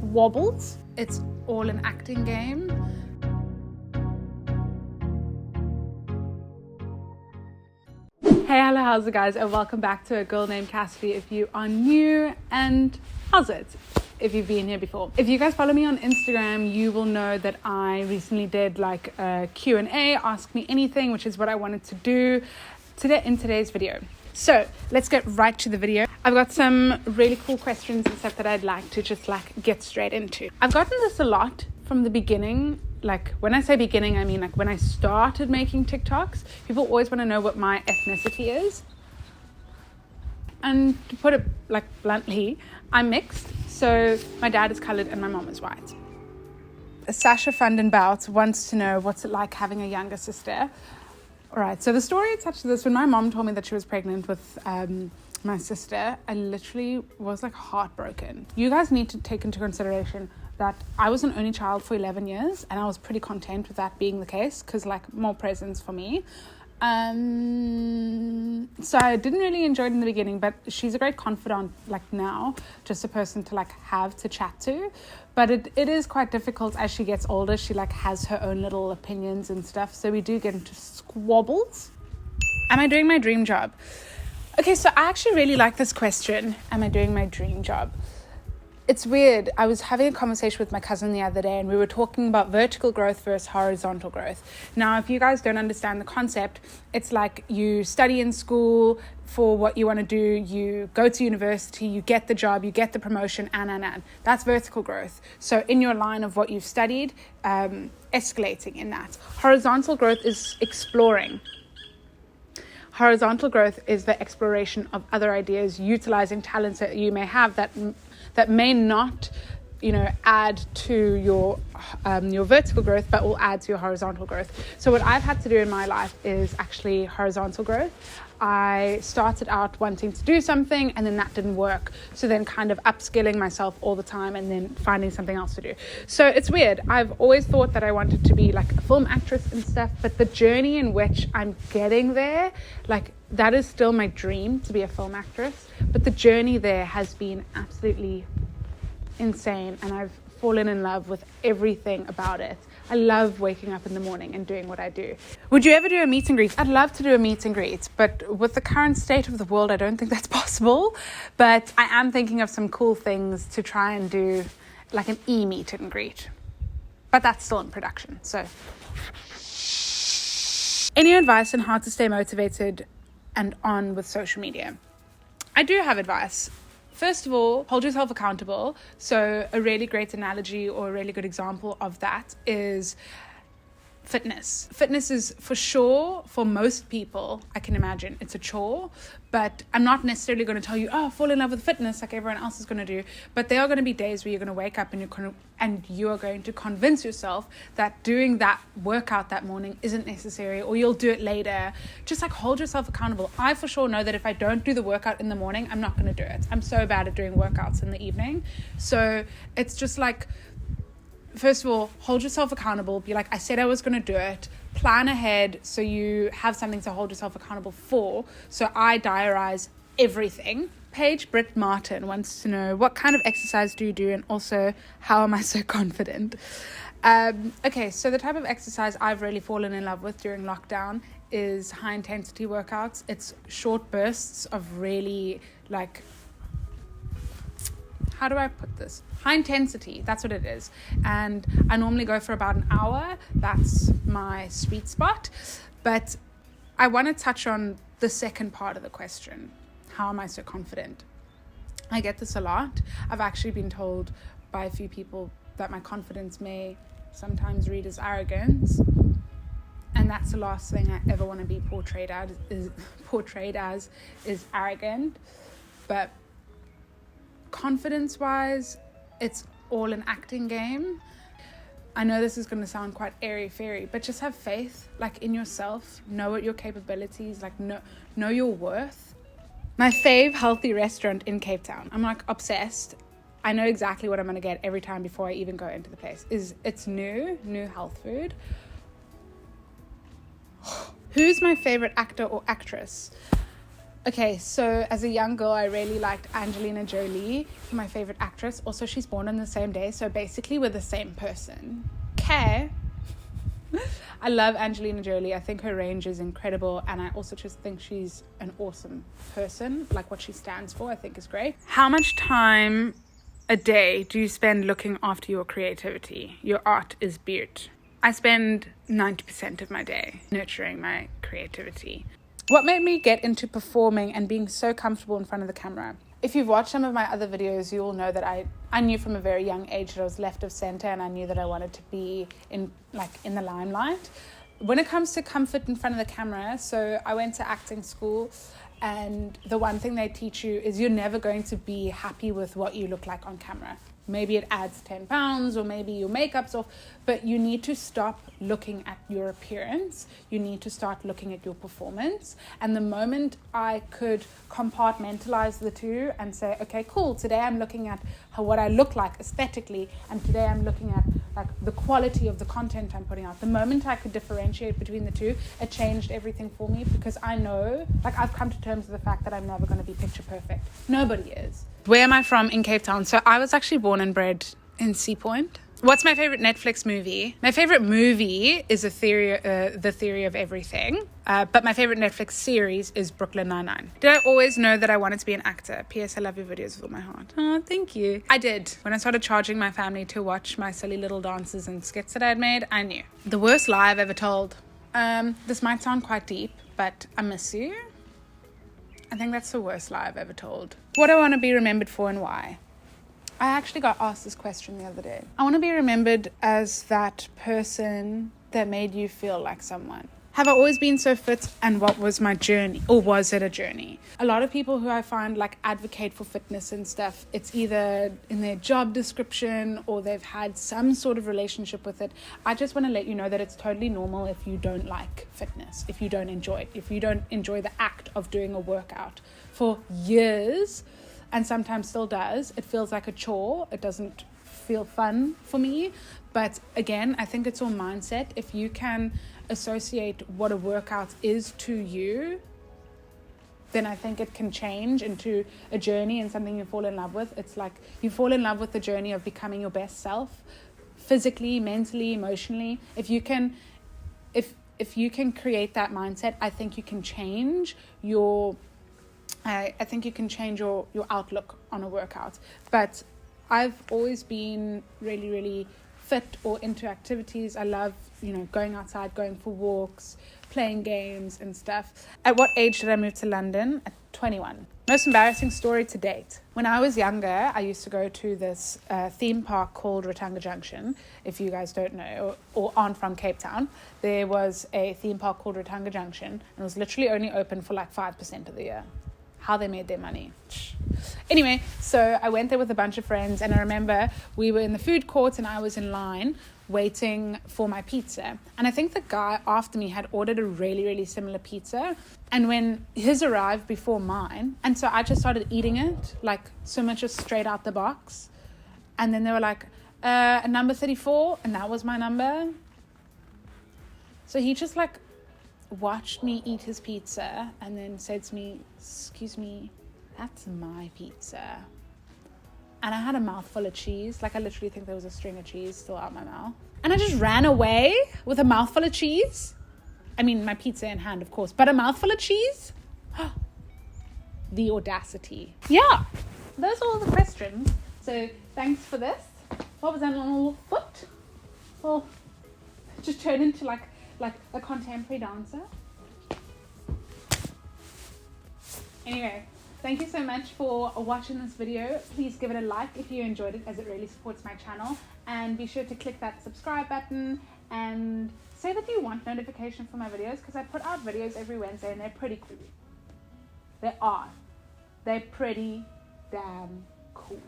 Wobbles. It's all an acting game. Hey, hello, how's it guys, and welcome back to A Girl Named Cassidy if you are new, and how's it if you've been here before. If you guys follow me on Instagram, you will know that I recently did like a Q&A, ask me anything, which is what I wanted to do today in today's video. So let's get right to the video. I've got some really cool questions and stuff that I'd like to just get straight into. I've gotten this a lot from the beginning. Like when I say beginning, I mean like when I started making TikToks, people always want to know what my ethnicity is. And to put it like bluntly, I'm mixed. So my dad is colored and my mom is white. Sasha Fundenbout wants to know what's it like having a younger sister. All right, so the story attached to this, when my mom told me that she was pregnant with my sister, I literally was like heartbroken. You guys need to take into consideration that I was an only child for 11 years and I was pretty content with that being the case because like more presents for me. So I didn't really enjoy it in the beginning, but she's a great confidant like now, just a person to like have to chat to. But it is quite difficult as she gets older. She like has her own little opinions and stuff. So we do get into squabbles. Am I doing my dream job? Okay, so I actually really like this question. Am I doing my dream job? It's weird. I was having a conversation with my cousin the other day and we were talking about vertical growth versus horizontal growth. Now, if you guys don't understand the concept, it's like you study in school for what you want to do, you go to university, you get the job, you get the promotion, and. That's vertical growth. So in your line of what you've studied, escalating in that. Horizontal growth is exploring. Horizontal growth is the exploration of other ideas, utilizing talents that you may have that may not, add to your vertical growth, but will add to your horizontal growth. So what I've had to do in my life is actually horizontal growth. I started out wanting to do something and then that didn't work. So then kind of upskilling myself all the time and then finding something else to do. So it's weird. I've always thought that I wanted to be like a film actress and stuff, but the journey in which I'm getting there, like that is still my dream, to be a film actress. But the journey there has been absolutely insane and I've fallen in love with everything about it. I love waking up in the morning and doing what I do. Would you ever do a meet and greet? I'd love to do a meet and greet, but with the current state of the world, I don't think that's possible. But I am thinking of some cool things to try and do, like an e-meet and greet. But that's still in production, so. Any advice on how to stay motivated and on with social media? I do have advice. First of all, hold yourself accountable. So a really great analogy or a really good example of that is fitness. Fitness is for sure, for most people, I can imagine, it's a chore. But I'm not necessarily going to tell you, fall in love with fitness like everyone else is going to do. But there are going to be days where you're going to wake up and you are going to convince yourself that doing that workout that morning isn't necessary, or you'll do it later. Just like hold yourself accountable. I for sure know that if I don't do the workout in the morning, I'm not going to do it. I'm so bad at doing workouts in the evening. So it's just like, first of all, hold yourself accountable. Be like, I said I was going to do it. Plan ahead so you have something to hold yourself accountable for. So I diarize everything. Paige Britt Martin wants to know, what kind of exercise do you do? And also, how am I so confident? Okay, so the type of exercise I've really fallen in love with during lockdown is high intensity workouts. It's short bursts of really like, how do I put this? High intensity, that's what it is. And I normally go for about an hour. That's my sweet spot. But I want to touch on the second part of the question. How am I so confident? I get this a lot. I've actually been told by a few people that my confidence may sometimes read as arrogance. And that's the last thing I ever want to be portrayed as is arrogant. But confidence-wise, it's all an acting game. I know this is going to sound quite airy-fairy, but just have faith, like in yourself. Know what your capabilities, like know your worth. My fave healthy restaurant in Cape Town. I'm like obsessed. I know exactly what I'm going to get every time before I even go into the place. It's new health food. Who's my favorite actor or actress? Okay, so as a young girl, I really liked Angelina Jolie, my favorite actress. Also, she's born on the same day, so basically we're the same person. Okay. I love Angelina Jolie. I think her range is incredible, and I also just think she's an awesome person. Like, what she stands for, I think is great. How much time a day do you spend looking after your creativity? Your art is beaut. I spend 90% of my day nurturing my creativity. What made me get into performing and being so comfortable in front of the camera? If you've watched some of my other videos, you will know that I knew from a very young age that I was left of center, and I knew that I wanted to be in the limelight. When it comes to comfort in front of the camera, so I went to acting school, and the one thing they teach you is you're never going to be happy with what you look like on camera. Maybe it adds 10 pounds, or maybe your makeup's off, but you need to stop looking at your appearance. You need to start looking at your performance. And the moment I could compartmentalize the two and say, okay, cool, today I'm looking at what I look like aesthetically, and today I'm looking at like the quality of the content I'm putting out. The moment I could differentiate between the two, it changed everything for me, because I know, like, I've come to terms with the fact that I'm never going to be picture perfect. Nobody is. Where am I from? In Cape Town. So I was actually born and bred in Sea Point. What's my favorite Netflix movie? My favorite movie is The Theory of Everything. But my favorite Netflix series is Brooklyn Nine-Nine. Did I always know that I wanted to be an actor? P.S. I love your videos with all my heart. Oh, thank you. I did. When I started charging my family to watch my silly little dances and skits that I'd made, I knew. The worst lie I've ever told. This might sound quite deep, but I miss you. I think that's the worst lie I've ever told. What do I want to be remembered for, and why? I actually got asked this question the other day. I want to be remembered as that person that made you feel like someone. Have I always been so fit, and what was my journey? Or was it a journey? A lot of people who I find like advocate for fitness and stuff, it's either in their job description or they've had some sort of relationship with it. I just want to let you know that it's totally normal if you don't like fitness, if you don't enjoy it, if you don't enjoy the act of doing a workout. For years, and sometimes still does, it feels like a chore. It doesn't feel fun for me. But again, I think it's all mindset. If you can associate what a workout is to you, then I think it can change into a journey and something you fall in love with. It's like you fall in love with the journey of becoming your best self, physically, mentally, emotionally. If you can create that mindset, I think you can change your outlook on a workout. But I've always been really, really fit or into activities. I love, going outside, going for walks, playing games and stuff. At what age did I move to London? At 21. Most embarrassing story to date. When I was younger, I used to go to this theme park called Rotanga Junction. If you guys don't know or aren't from Cape Town, there was a theme park called Rotanga Junction, and it was literally only open for like 5% of the year. How they made their money. Anyway, so I went there with a bunch of friends, and I remember we were in the food court and I was in line waiting for my pizza. And I think the guy after me had ordered a really, really similar pizza. And when his arrived before mine, and so I just started eating it, like so much just straight out the box. And then they were like, number 34, and that was my number. So he just like watched me eat his pizza and then said to me, "Excuse me, that's my pizza." And I had a mouthful of cheese. Like, I literally think there was a string of cheese still out my mouth. And I just ran away with a mouthful of cheese. I mean, my pizza in hand, of course, but a mouthful of cheese? The audacity. Yeah, those are all the questions. So thanks for this. What was that on a little foot? Well, just turned into like a contemporary dancer. Anyway, thank you so much for watching this video. Please give it a like if you enjoyed it, as it really supports my channel. And be sure to click that subscribe button and say that you want notification for my videos, because I put out videos every Wednesday and they're pretty cool. They're pretty damn cool.